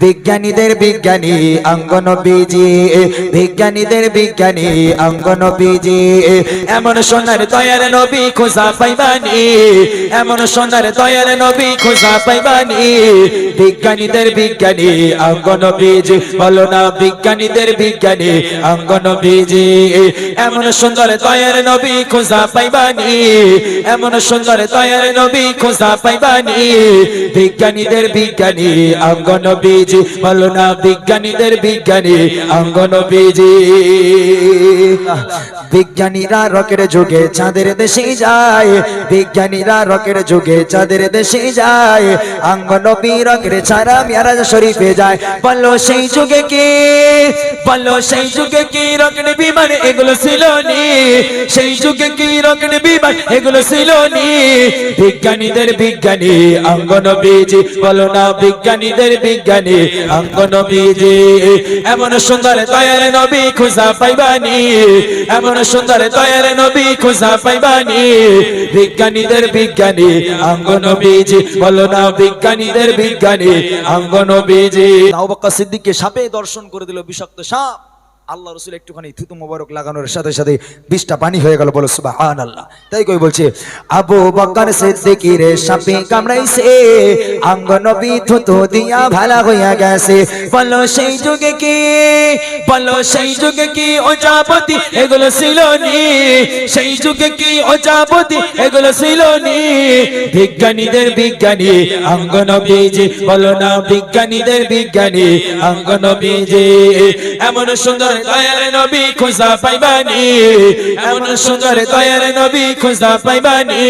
বিজ্ঞানীদের বিজ্ঞানী অঙ্গনবীজি, বিজ্ঞানীদের বিজ্ঞানী অঙ্গনবীজি, এমন সোনার দয়ার নবী খোঁজা পাইবানি, এমন সোনার দয়ার নবী খোঁজা পাইবানি। বিজ্ঞানীদের বিজ্ঞানী অঙ্গনবীজি, বলো না বিজ্ঞানীদের বিজ্ঞানী অঙ্গনবীজি, এমন সুন্দর দয়ার নবী খোঁজা পাইবানি, এমন সুন্দর দয়ার নবী খোঁজা পাইবানি। বিজ্ঞানীদের বিজ্ঞানী অঙ্গনবীজি, বলো না বিজ্ঞানীদের বিজ্ঞানী অঙ্গনবীজি। বিজ্ঞানীরা রকের যুগে চাঁদের দেশে যায়, বিজ্ঞানীরা রকের যুগে চাঁদের দেশে যায়, অঙ্গনবী রকের ছাড়া মিরাজ শরীফে যায়। বলো সেই যুগে কি, বলো সেই যুগে কি রকের বিমান এগুলো ছিল নি, সেই যুগে কি রকের বিমান এগুলো ছিল নি। বিজ্ঞানীদের বিজ্ঞানী অঙ্গনবীজি, বলো না বিজ্ঞানীদের বিজ্ঞানী অঙ্গনবীজি, এমন সুন্দর দয়ার নবী খোঁজা পাইবানি, এমন সুন্দর দয়ার নবী খোঁজা পাইবানি। বিজ্ঞানীদের বিজ্ঞানী অঙ্গনবীজি, বলো না বিজ্ঞানীদের বিজ্ঞানী অঙ্গনবীজি। আবু বকর সিদ্দিককে সাপে দর্শন করে দিল, বিষাক্ত সাপ। আল্লাহ রাসূল একটুখানি থুতু মোবারক লাগানোর সাথে সাথে 20টা পানি হয়ে গেল। বলো সুবহানাল্লাহ। তাই কই বলছে আবু বকর সিদ্দিকের সাপে কামড়াইছে, অঙ্গনবী থুতু দিয়া ভালা হইয়া গেছে। বলো সেই যুগে কি, বলো সেই যুগে কি ওজাপতি এগুলো ছিল নি, সেই যুগে কি ওজাপতি এগুলো ছিল নি। বিজ্ঞানীদের বিজ্ঞানী অঙ্গনবীজি, বলো না বিজ্ঞানীদের বিজ্ঞানী অঙ্গনবীজি, এমন সুন্দর দয়ার নবী খোঁজা পাইবানি, এমন সুন্দর দয়ার নবী খোঁজা পাইবানি।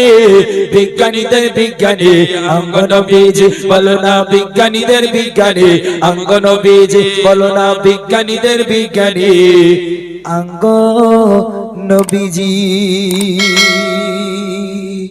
বিজ্ঞানীদের বিজ্ঞানী অঙ্গনবীজি, বলো না বিজ্ঞানীদের বিজ্ঞানী অঙ্গনবীজি, বলো না বিজ্ঞানীদের বিজ্ঞানী অঙ্গনবীজি।